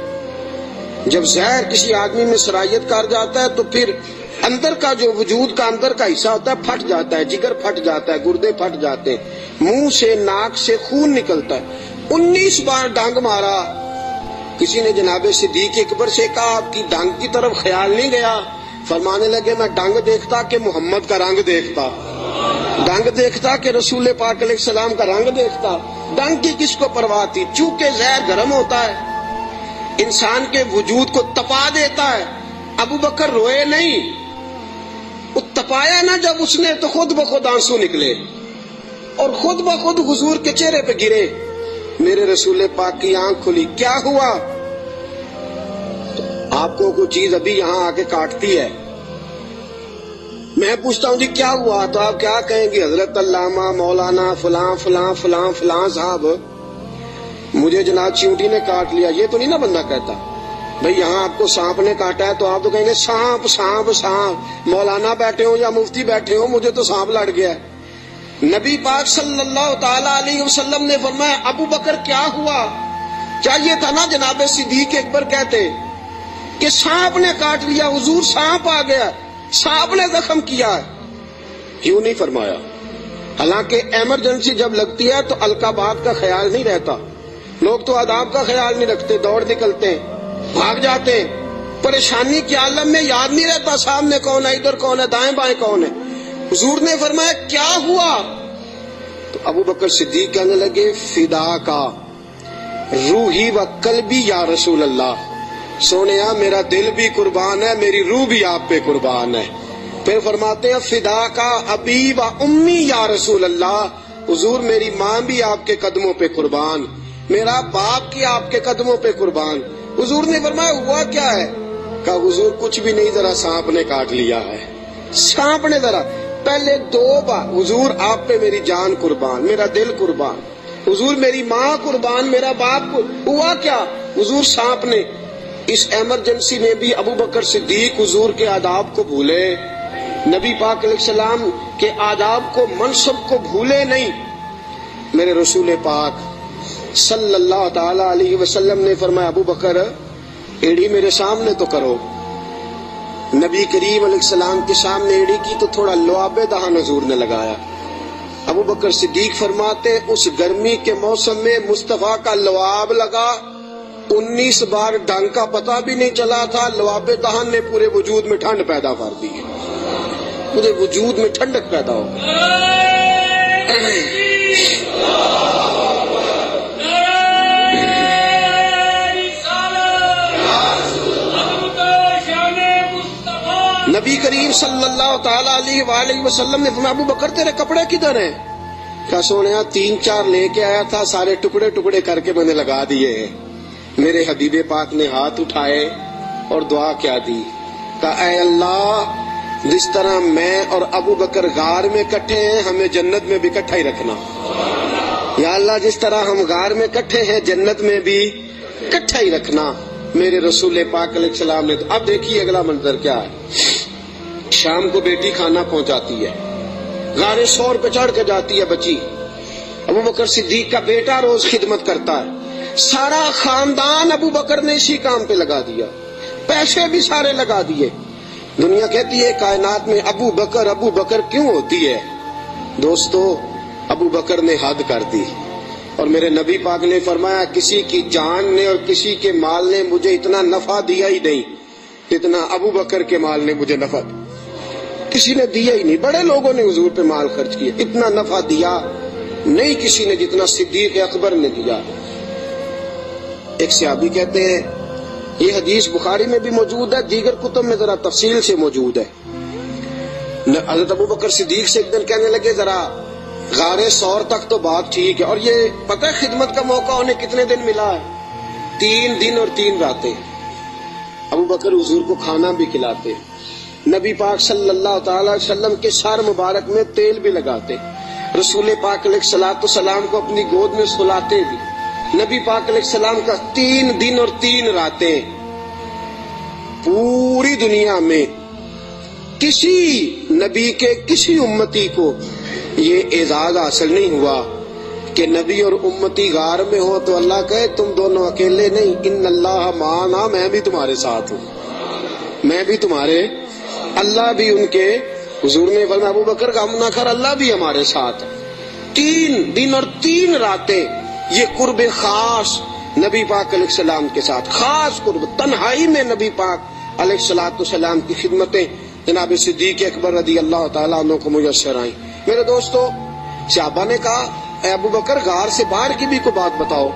جب زہر کسی آدمی میں سرایت کر جاتا ہے تو پھر اندر کا جو وجود کا اندر کا حصہ ہوتا ہے پھٹ جاتا ہے، جگر پھٹ جاتا ہے، گردے پھٹ جاتے ہیں، منہ سے ناک سے خون نکلتا ہے۔ 19 بار ڈانگ مارا۔ کسی نے جناب صدیق اکبر سے کہا آپ کی ڈانگ کی طرف خیال نہیں گیا؟ فرمانے لگے میں ڈانگ دیکھتا کہ محمد کا رنگ دیکھتا، ڈانگ دیکھتا کہ رسول پاک علیہ السلام کا رنگ دیکھتا۔ ڈانگ کی کس کو پرواہ تھی؟ چونکہ زہر گرم ہوتا ہے، انسان کے وجود کو تپا دیتا ہے۔ ابوبکر روئے نہیں، وہ تپایا نا جب اس نے تو خود بخود آنسو نکلے اور خود بخود حضور کے چہرے پہ گرے۔ میرے رسول پاک کی آنکھ کھلی، کیا ہوا؟ آپ کو کوئی چیز ابھی یہاں آ کے کاٹتی ہے، میں پوچھتا ہوں جی کیا ہوا، تو آپ کیا کہیں گے؟ حضرت علامہ مولانا فلاں فلاں فلاں فلاں صاحب مجھے جناب چیونٹی نے کاٹ لیا۔ یہ تو نہیں نا بندہ کہتا بھئی یہاں آپ کو سانپ نے کاٹا ہے، تو آپ تو کہیں گے سانپ سانپ سانپ، مولانا بیٹھے ہوں یا مفتی بیٹھے ہوں مجھے تو سانپ لڑ گیا ہے۔ نبی پاک صلی اللہ تعالی علیہ وسلم نے فرمایا ابو بکر کیا ہوا؟ چاہیے تھا نا جناب صدیق اکبر کہتے کہ سانپ نے کاٹ لیا، حضور سانپ آ گیا، سانپ نے زخم کیا ہے، کیوں نہیں فرمایا؟ حالانکہ ایمرجنسی جب لگتی ہے تو القابات کا خیال نہیں رہتا، لوگ تو آداب کا خیال نہیں رکھتے، دوڑ نکلتے ہیں، بھاگ جاتے ہیں، پریشانی کے عالم میں یاد نہیں رہتا سامنے کون ہے، ادھر کون ہے، دائیں بائیں کون ہے۔ حضور نے فرمایا کیا ہوا؟ تو ابو بکر صدیق کہنے لگے فدا کا روحی و قلبی یا رسول اللہ، سونیا میرا دل بھی قربان ہے، میری روح بھی آپ پہ قربان ہے۔ پھر فرماتے ہیں فدا کا ابی و امی یا رسول اللہ، حضور میری ماں بھی آپ کے قدموں پہ قربان، میرا باپ کی آپ کے قدموں پہ قربان۔ حضور نے فرمایا ہوا کیا ہے؟ کہا حضور کچھ بھی نہیں، ذرا سانپ نے کاٹ لیا ہے، سانپ نے ذرا پہلے 2 بار حضور آپ پہ میری جان قربان، میرا دل قربان، حضور میری ماں قربان، میرا باپ ہوا کیا؟ حضور سانپ نے۔ اس ایمرجنسی میں بھی ابو بکر صدیق حضور کے آداب کو بھولے، نبی پاک علیہ السلام کے آداب کو، منصب کو بھولے نہیں۔ میرے رسول پاک صلی اللہ تعالی علیہ وسلم نے فرمایا ابو بکر ایڑی میرے سامنے تو کرو. نبی کریم علیہ السلام کے سامنے ایڑی کی تو تھوڑا لعاب دہن حضور نے لگایا. ابو بکر صدیق فرماتے اس گرمی کے موسم میں مصطفیٰ کا لعاب لگا, 19 بار ڈنگ کا پتہ بھی نہیں چلا تھا. لعاب دہن نے پورے وجود میں ٹھنڈ پیدا کر دی, پورے وجود میں ٹھنڈک پیدا ہو گئی. نبی کریم صلی اللہ تعالی علیہ وآلہ وسلم نے فرمایا ابو بکر تیرے کپڑے کدھر ہیں؟ کہا سونیا 3-4 لے کے آیا تھا, سارے ٹکڑے ٹکڑے کر کے میں نے لگا دیے. میرے حبیب پاک نے ہاتھ اٹھائے اور دعا کیا دی, کہا اے اللہ جس طرح میں اور ابو بکر غار میں کٹھے ہیں ہمیں جنت میں بھی کٹھا ہی رکھنا. یا اللہ جس طرح ہم غار میں کٹھے ہیں جنت میں بھی کٹھا ہی رکھنا. میرے رسول پاک علیہ السلام نے. اب دیکھیے اگلا منظر کیا ہے. شام کو بیٹی کھانا پہنچاتی ہے, غار ثور پہ چڑھ کے جاتی ہے بچی. ابو بکر صدیق کا بیٹا روز خدمت کرتا ہے. سارا خاندان ابو بکر نے اسی کام پہ لگا دیا, پیسے بھی سارے لگا دیے. دنیا کہتی ہے کائنات میں ابو بکر کیوں ہوتی ہے؟ دوستو ابو بکر نے حد کر دی. اور میرے نبی پاک نے فرمایا کسی کی جان نے اور کسی کے مال نے مجھے اتنا نفع دیا ہی نہیں جتنا ابو بکر کے مال نے مجھے نفع دیا. کسی نے دیا ہی نہیں. بڑے لوگوں نے حضور پہ مال خرچ کیا, اتنا نفع دیا نہیں کسی نے جتنا صدیق اکبر نے دیا. ایک صحابی کہتے ہیں, یہ حدیث بخاری میں بھی موجود ہے, دیگر کتب میں ذرا تفصیل سے موجود ہے. حضرت ابو بکر صدیق سے ایک دن کہنے لگے ذرا غار ثور تک تو بات ٹھیک ہے, اور یہ پتہ ہے خدمت کا موقع انہیں کتنے دن ملا ہے؟ 3 دن اور 3 راتیں. ابو بکر حضور کو کھانا بھی کھلاتے, نبی پاک صلی اللہ تعالی وسلم کے سر مبارک میں تیل بھی لگاتے, رسول پاک علیہ الصلوۃ والسلام کو اپنی گود میں سلاتے بھی. نبی پاک علیہ السلام کا 3 دن اور 3 راتیں. پوری دنیا میں کسی نبی کے کسی امتی کو یہ اعزاز حاصل نہیں ہوا کہ نبی اور امتی غار میں ہو تو اللہ کہے تم دونوں اکیلے نہیں, ان اللہ معنا, میں بھی تمہارے ساتھ ہوں, میں بھی تمہارے. اللہ بھی ان کے حضور نے فرمایا ابو بکر غم نہ کر, اللہ بھی ہمارے ساتھ. 3 دن اور 3 راتیں یہ قرب خاص نبی پاک علیہ السلام کے ساتھ, خاص قرب. تنہائی میں نبی پاک علیہ الصلوۃ والسلام کی خدمتیں جناب صدیق اکبر رضی اللہ تعالیٰ عنہ کو میسر آئیں. میرے دوستو صحابہ نے کہا اے ابو بکر غار سے باہر کی بھی کوئی بات بتاؤ.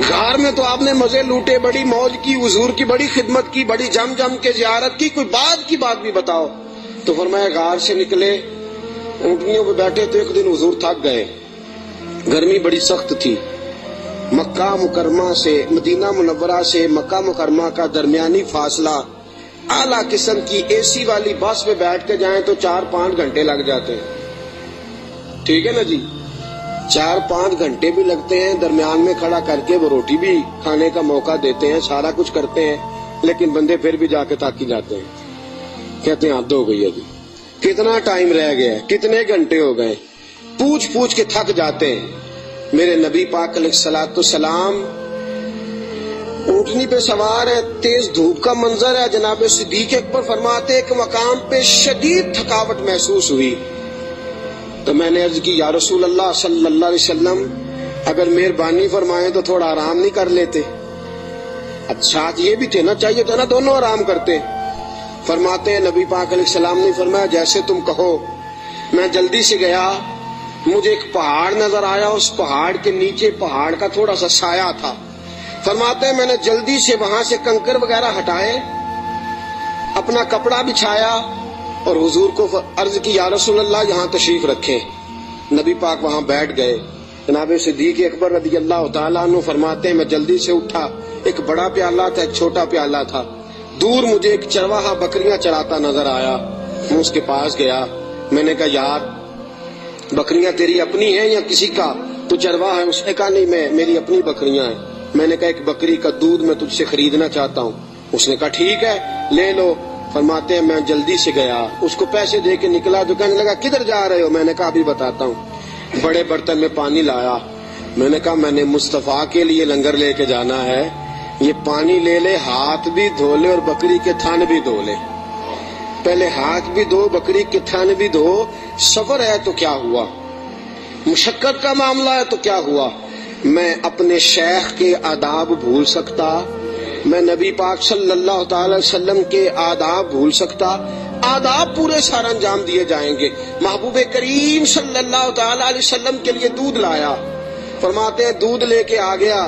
غار میں تو آپ نے مزے لوٹے, بڑی موج کی, حضور کی بڑی خدمت کی, بڑی جم کے زیارت کی, کوئی بات کی بات بھی بتاؤ. تو فرمایا غار سے نکلے, اونٹنیوں پہ بیٹھے تو ایک دن حضور تھک گئے, گرمی بڑی سخت تھی. مکہ مکرمہ سے مدینہ منورہ سے مکہ مکرمہ کا درمیانی فاصلہ, اعلیٰ قسم کی اے سی والی بس پہ بیٹھ کے جائیں تو 4-5 گھنٹے لگ جاتے ہیں. ٹھیک ہے نا جی, 4-5 گھنٹے بھی لگتے ہیں. درمیان میں کھڑا کر کے وہ روٹی بھی کھانے کا موقع دیتے ہیں, سارا کچھ کرتے ہیں, لیکن بندے پھر بھی جا کے تھک ہی جاتے ہیں. کہتے ہیں حد ہو گئی ہے جی, کتنا ٹائم رہ گیا, کتنے گھنٹے ہو گئے, پوچھ کے تھک جاتے ہیں. میرے نبی پاک علیہ الصلوۃ والسلام اونٹنی پہ سوار ہے, تیز دھوپ کا منظر ہے. جناب صدیق اکبر فرماتے ایک مقام پہ شدید تھکاوٹ محسوس ہوئی تو میں نے عرض کی یا رسول اللہ صلی اللہ علیہ وسلم اگر مہربانی فرمائیں تو تھوڑا آرام نہیں کر لیتے؟ اچھا یہ بھی تھے نا, چاہیے تھا نا دونوں آرام کرتے. فرماتے ہیں نبی پاک علیہ السلام نے فرمایا جیسے تم کہو. میں جلدی سے گیا, مجھے ایک پہاڑ نظر آیا, اس پہاڑ کے نیچے پہاڑ کا تھوڑا سا سایہ تھا. فرماتے ہیں میں نے جلدی سے وہاں سے کنکر وغیرہ ہٹائے, اپنا کپڑا بچھایا اور حضور کو عرض کی یا رسول اللہ یہاں تشریف رکھیں. نبی پاک وہاں بیٹھ گئے. جناب صدیق اکبر رضی اللہ تعالیٰ عنہ فرماتے ہیں میں جلدی سے اٹھا, ایک بڑا پیالہ تھا ایک چھوٹا پیالہ تھا. دور مجھے ایک چرواہا بکریاں چراتا نظر آیا, میں اس کے پاس گیا. میں نے کہا یار بکریاں تیری اپنی ہیں یا کسی کا؟ تو چرواہا ہے. اس نے کہا نہیں میری اپنی بکریاں ہیں. میں نے کہا ایک بکری کا دودھ میں تجھ سے خریدنا چاہتا ہوں. اس نے کہا ٹھیک ہے لے لو. فرماتے ہیں میں جلدی سے گیا, اس کو پیسے دے کے نکلا. جو کہنے لگا کدھر جا رہے ہو؟ میں نے کہا ابھی بتاتا ہوں. بڑے برتن میں پانی لایا, میں نے کہا میں نے مصطفیٰ کے لیے لنگر لے کے جانا ہے، یہ پانی لے لے، ہاتھ بھی دھو لے اور بکری کے تھن بھی دھو لے۔ پہلے ہاتھ بھی دھو، بکری کے تھن بھی دھو۔ سفر ہے تو کیا ہوا، مشقت کا معاملہ ہے تو کیا ہوا؟ میں اپنے شیخ کے آداب بھول سکتا؟ میں نبی پاک صلی اللہ تعالی وسلم کے آداب بھول سکتا؟ آداب پورے سارا انجام دیے جائیں گے۔ محبوب کریم صلی اللہ تعالی علیہ وسلم کے لیے دودھ لایا، فرماتے ہیں دودھ لے کے آ گیا،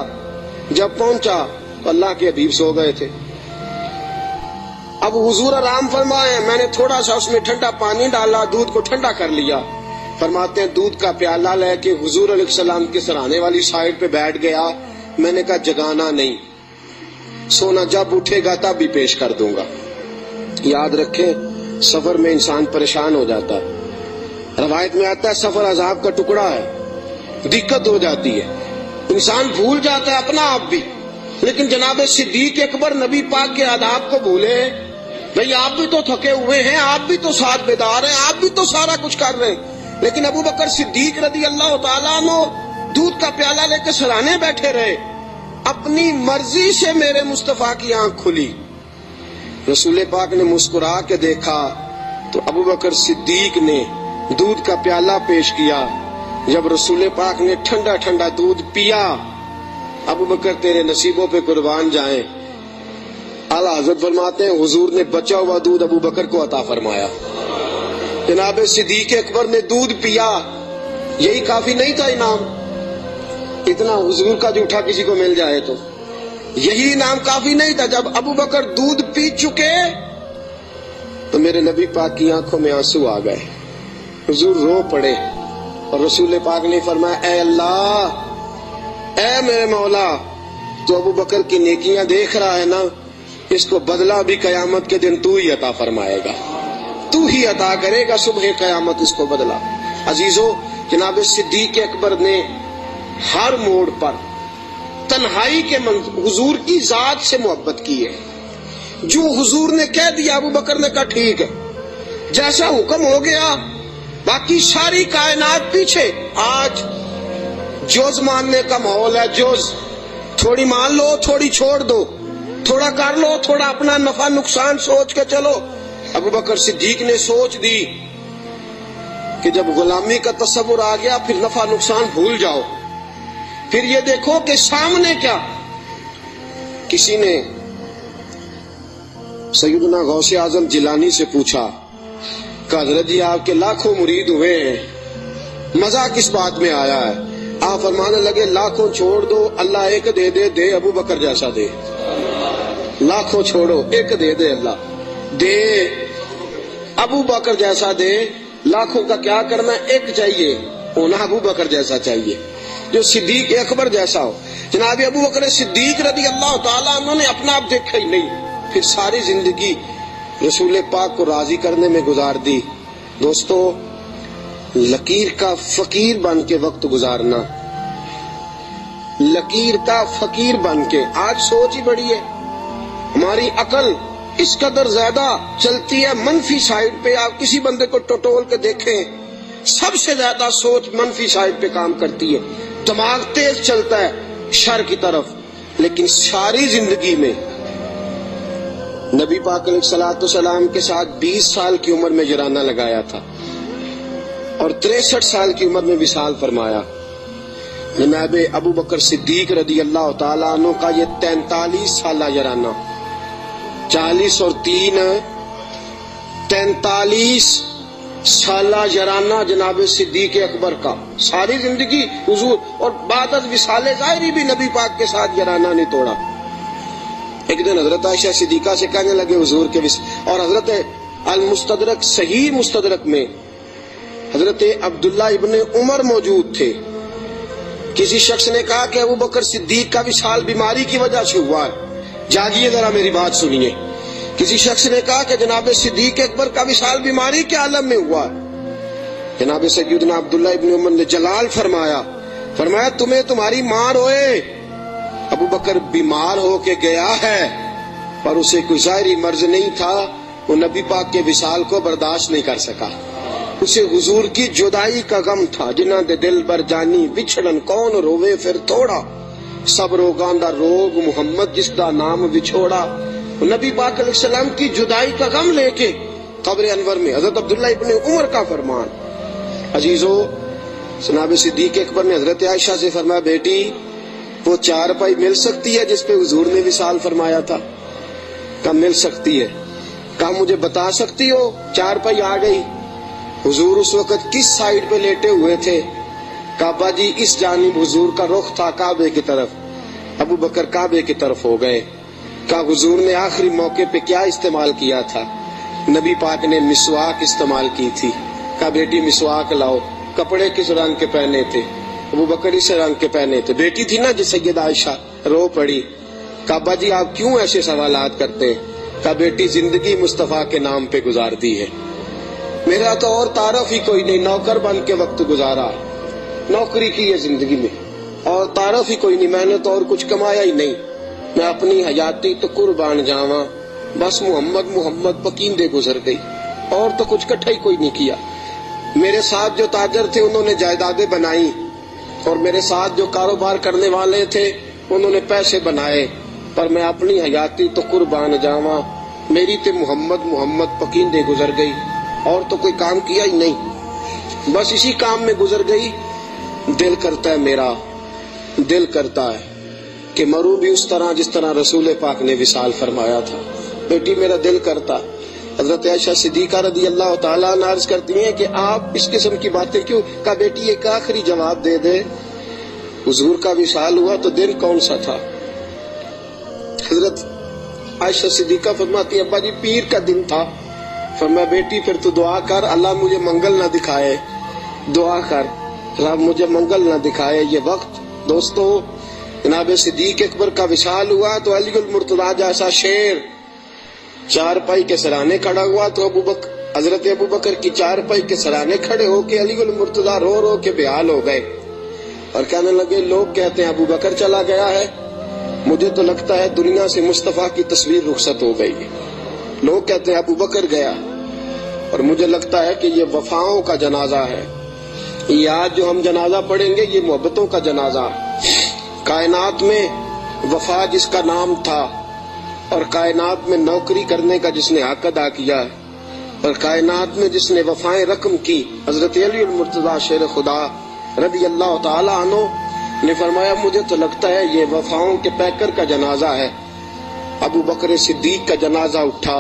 جب پہنچا تو اللہ کے حبیب سو گئے تھے۔ اب حضور آرام فرمائے، میں نے تھوڑا سا اس میں ٹھنڈا پانی ڈالا، دودھ کو ٹھنڈا کر لیا۔ فرماتے ہیں دودھ کا پیالہ لے کے حضور علیہ السلام کے سرانے والی سائڈ پہ بیٹھ گیا۔ میں نے کہا جگانا نہیں، سونا جب اٹھے گا تب بھی پیش کر دوں گا۔ یاد رکھیں سفر میں انسان پریشان ہو جاتا ہے، روایت میں آتا ہے سفر عذاب کا ٹکڑا ہے، دقت ہو جاتی ہے، انسان بھول جاتا ہے اپنا آپ بھی۔ لیکن جناب صدیق اکبر نبی پاک کے آداب کو بھولے؟ بھئی آپ بھی تو تھکے ہوئے ہیں، آپ بھی تو ساتھ بیدار ہیں، آپ بھی تو سارا کچھ کر رہے ہیں، لیکن ابو بکر صدیق رضی اللہ تعالیٰ عنہ دودھ کا پیالہ لے کے سرانے بیٹھے رہے۔ اپنی مرضی سے میرے مصطفیٰ کی آنکھ کھلی، رسول پاک نے مسکرا کے دیکھا تو ابو بکر صدیق نے دودھ کا پیالہ پیش کیا۔ جب رسول پاک نے ٹھنڈا ٹھنڈا دودھ پیا، ابو بکر تیرے نصیبوں پہ قربان جائیں۔ اعلیٰ حضرت فرماتے ہیں حضور نے بچا ہوا دودھ ابو بکر کو عطا فرمایا۔ جناب صدیق اکبر نے دودھ پیا، یہی کافی نہیں تھا انعام؟ اتنا حضور کا جھوٹا کسی کو مل جائے تو یہی انعام کافی نہیں تھا؟ جب ابو بکر دودھ پی چکے تو میرے نبی پاک کی آنکھوں میں آنسو آ گئے، حضور رو پڑے، اور رسول پاک نے فرمایا اے اللہ، اے میرے مولا، تو ابو بکر کی نیکیاں دیکھ رہا ہے نا، اس کو بدلہ بھی قیامت کے دن تو ہی عطا فرمائے گا، تو ہی عطا کرے گا صبح قیامت اس کو بدلہ۔ عزیزو، جناب صدیق اکبر نے ہر موڑ پر تنہائی کے حضور کی ذات سے محبت کی ہے۔ جو حضور نے کہہ دیا ابو بکر نے کہا ٹھیک ہے، جیسا حکم ہو گیا، باقی ساری کائنات پیچھے۔ آج جوز ماننے کا ماحول ہے، جوز، تھوڑی مان لو تھوڑی چھوڑ دو، تھوڑا کر لو تھوڑا اپنا نفع نقصان سوچ کے چلو۔ ابو بکر صدیق نے سوچ دی کہ جب غلامی کا تصور آ گیا پھر نفع نقصان بھول جاؤ، پھر یہ دیکھو کہ سامنے کیا۔ کسی نے سیدنا غوث اعظم جیلانی سے پوچھا کہ حضرت جی آپ کے لاکھوں مرید ہوئے ہیں، مزہ کس بات میں آیا ہے؟ آپ فرمانے لگے لاکھوں چھوڑ دو، اللہ ایک دے دے، دے ابو بکر جیسا دے۔ لاکھوں چھوڑو، ایک دے دے اللہ، دے ابو بکر جیسا دے۔ لاکھوں کا کیا کرنا، ایک چاہیے، ہونا ابو بکر جیسا چاہیے، جو صدیق اکبر جیسا ہو۔ جناب ابو بکر صدیق رضی اللہ تعالیٰ عنہ نے اپنا آپ دیکھا ہی نہیں، پھر ساری زندگی رسول پاک کو راضی کرنے میں گزار دی۔ دوستو، لکیر کا فقیر بن کے وقت گزارنا، لکیر کا فقیر بن کے، آج سوچ ہی بڑی ہے، ہماری عقل اس قدر زیادہ چلتی ہے منفی سائڈ پہ۔ آپ کسی بندے کو ٹٹول کے دیکھیں، سب سے زیادہ سوچ منفی سائڈ پہ کام کرتی ہے، دماغ تیز چلتا ہے شر کی طرف۔ لیکن ساری زندگی میں نبی پاک علیہ الصلوۃ والسلام کے ساتھ 20 سال کی عمر میں جرانہ لگایا تھا، اور 63 سال کی عمر میں وصال فرمایا۔ جناب ابو بکر صدیق رضی اللہ تعالیٰ عنہ کا یہ 43 سالہ جرانہ، 40 اور 3 43 سالہ جرانہ جناب صدیق اکبر کا، ساری زندگی حضور، اور بعد از وصال ظاہری بھی نبی پاک کے ساتھ جرانہ نہیں توڑا۔ ایک دن حضرت عائشہ صدیقہ سے کہنے لگے حضور کے اور حضرت المستدرک، صحیح مستدرک میں حضرت عبداللہ ابن عمر موجود تھے۔ کسی شخص نے کہا کہ ابو بکر صدیق کا وصال بیماری کی وجہ سے ہوا ہے، جاگیے ذرا میری بات سنیے۔ کسی شخص نے کہا کہ جناب صدیق اکبر کا وصال بیماری کے عالم میں ہوا ہے۔ جناب سیدنا عبداللہ ابن عمر نے جلال فرمایا تمہیں تمہاری ماں روئے، ابو بکر بیمار ہو کے گیا ہے، پر اسے کوئی ظاہری مرض نہیں تھا، وہ نبی پاک کے وصال کو برداشت نہیں کر سکا۔ اسے حضور کی جدائی کا غم تھا، جنہاں دے دل بر جانی بچھڑن کون روے پھر تھوڑا، سب روگاں دا روگ محمد جس دا نام وچھوڑا۔ نبی پاک علیہ السلام کی جدائی کا غم لے کے قبر انور میں حضرت عبداللہ ابن عمر کا فرمان۔ عزیزو، جناب صدیق اکبر نے حضرت عائشہ سے فرمایا، بیٹی وہ چارپائی مل سکتی ہے جس پہ حضور نے وصال فرمایا تھا؟ کہا مل سکتی ہے۔ کہا مجھے بتا سکتی ہو؟ چارپائی آ گئی۔ حضور اس وقت کس سائیڈ پہ لیٹے ہوئے تھے؟ کعبہ جی اس جانب حضور کا رخ تھا کعبے کی طرف، ابو بکر کعبے کی طرف ہو گئے۔ کہا حضور نے آخری موقع پہ کیا استعمال کیا تھا؟ نبی پاک نے مسواک استعمال کی تھی۔ کہا بیٹی مسواک لاؤ۔ کپڑے کس رنگ کے پہنے تھے؟ ابو بکر اس رنگ کے پہنے تھے۔ بیٹی تھی نا جس سیدہ عائشہ، رو پڑی۔ کعبہ جی آپ کیوں ایسے سوالات کرتے ہیں؟ کہا بیٹی زندگی مصطفیٰ کے نام پہ گزار دی ہے، میرا تو اور تعارف ہی کوئی نہیں، نوکر بن کے وقت گزارا، نوکری کی ہے زندگی میں، اور تعارف ہی کوئی نہیں، میں نے تو اور کچھ کمایا ہی نہیں، میں اپنی حیاتی تو قربان جاواں، بس محمد محمد پکیندے گزر گئی، اور تو کچھ کٹھا ہی کوئی نہیں کیا۔ میرے ساتھ جو تاجر تھے انہوں نے جائیدادیں بنائی، اور میرے ساتھ جو کاروبار کرنے والے تھے انہوں نے پیسے بنائے، پر میں اپنی حیاتی تو قربان جاواں، میری تے محمد محمد پکیندے گزر گئی، اور تو کوئی کام کیا ہی نہیں، بس اسی کام میں گزر گئی۔ دل کرتا ہے، میرا دل کرتا ہے کہ مروں بھی اس طرح جس طرح رسول پاک نے وصال فرمایا تھا۔ بیٹی میرا دل کرتا۔ حضرت عائشہ صدیقہ رضی اللہ تعالیٰ عنہا عرض کرتی ہیں کہ آپ اس قسم کی باتیں کیوں؟ کہا بیٹی ایک آخری جواب دے دے، حضور کا وصال ہوا تو دن کون سا تھا؟ حضرت عائشہ صدیقہ فرماتی ہیں ابا جی پیر کا دن تھا۔ فرمایا بیٹی پھر تو دعا کر اللہ مجھے منگل نہ دکھائے، دعا کر اللہ مجھے منگل نہ دکھائے یہ وقت۔ دوستو، جناب صدیق اکبر کا وصال ہوا تو علی المرتضیٰ جیسا شیر چارپائی کے سرانے کھڑا ہوا، تو حضرت ابو بکر کی چارپائی کے سرانے کھڑے ہو کے علی المرتضیٰ رو رو کے بےحال ہو گئے، اور کہنے لگے لوگ کہتے ہیں ابو بکر چلا گیا ہے، مجھے تو لگتا ہے دنیا سے مصطفیٰ کی تصویر رخصت ہو گئی ہے۔ لوگ کہتے ہیں ابو بکر گیا، اور مجھے لگتا ہے کہ یہ وفاؤں کا جنازہ ہے، یہ آج جو ہم جنازہ پڑھیں گے یہ محبتوں کا جنازہ۔ کائنات میں وفا جس کا نام تھا، اور کائنات میں نوکری کرنے کا جس نے حق ادا کیا، اور کائنات میں جس نے وفائیں رقم کی، حضرت علی المرتضیٰ شیر خدا رضی اللہ تعالی عنہ نے فرمایا مجھے تو لگتا ہے یہ وفاؤں کے پیکر کا جنازہ ہے۔ ابو بکر صدیق کا جنازہ اٹھا،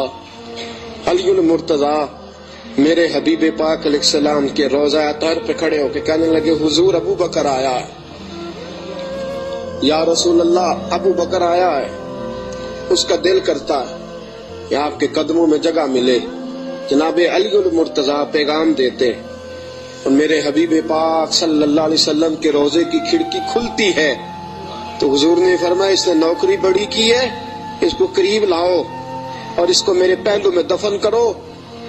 علی المرتضیٰ میرے حبیب پاک علیہ السلام کے روضہ اطہر پہ کھڑے ہو کے کہنے لگے حضور ابو بکر آیا ہے، یا رسول اللہ ابو بکر آیا ہے۔ اس کا دل کرتا ہے کہ آپ کے قدموں میں جگہ ملے۔ جناب علی المرتضیٰ پیغام دیتے، اور میرے حبیب پاک صلی اللہ علیہ وسلم کے روضے کی کھڑکی کھلتی ہے تو حضور نے فرمایا اس نے نوکری بڑی کی ہے، اس کو قریب لاؤ اور اس کو میرے پہلو میں دفن کرو۔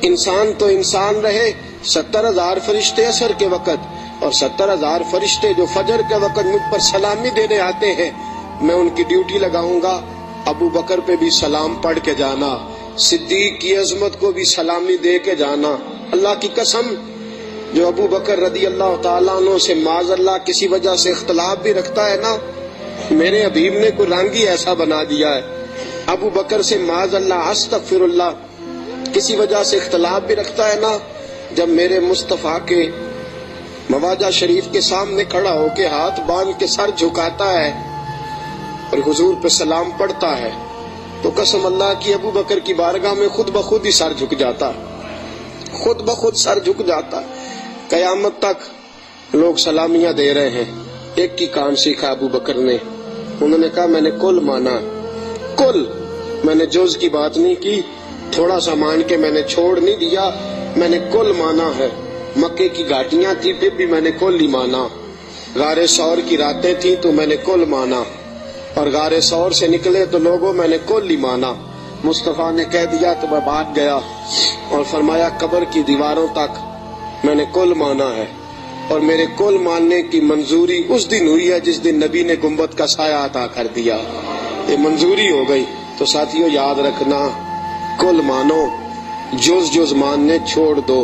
انسان تو انسان رہے، 70,000 فرشتے عصر کے وقت اور 70,000 فرشتے جو فجر کے وقت مجھ پر سلامی دینے آتے ہیں، میں ان کی ڈیوٹی لگاؤں گا۔ ابو بکر پہ بھی سلام پڑھ کے جانا، صدیق کی عظمت کو بھی سلامی دے کے جانا۔ اللہ کی قسم، جو ابو بکر رضی اللہ تعالیٰ عنہ سے معاذ اللہ کسی وجہ سے اختلاف بھی رکھتا ہے نا، میرے حبیب نے کوئی رنگ ہی ایسا بنا دیا ہے۔ ابو بکر سے معاذ اللہ استغفر اللہ کسی وجہ سے اختلاف بھی رکھتا ہے نا، جب میرے مصطفیٰ کے مواجہ شریف کے سامنے کھڑا ہو کے ہاتھ باندھ کے سر جھکاتا ہے اور حضور پہ سلام پڑھتا ہے، تو قسم اللہ کی ابو بکر کی بارگاہ میں خود بخود ہی سر جھک جاتا، خود بخود سر جھک جاتا۔ قیامت تک لوگ سلامیاں دے رہے ہیں۔ ایک کی کام سیکھا ابو بکر نے، انہوں نے کہا میں نے کل مانا، کل، میں نے جز کی بات نہیں کی، تھوڑا سا مان کے میں نے چھوڑ نہیں دیا، میں نے کل مانا ہے۔ مکے کی گھاٹیاں تھی پھر بھی میں نے کل ہی مانا، غار سور کی راتیں تھیں تو میں نے کل مانا، اور غار سور سے نکلے تو لوگوں میں نے کل ہی مانا۔ مصطفیٰ نے کہہ دیا تو میں بھاگ گیا، اور فرمایا قبر کی دیواروں تک میں نے کل مانا ہے، اور میرے کل ماننے کی منظوری اس دن ہوئی ہے جس دن نبی نے گنبد کا سایہ عطا کر دیا، یہ منظوری ہو گئی۔ تو ساتھیوں یاد رکھنا، کل مانو، جز جز ماننے چھوڑ دو۔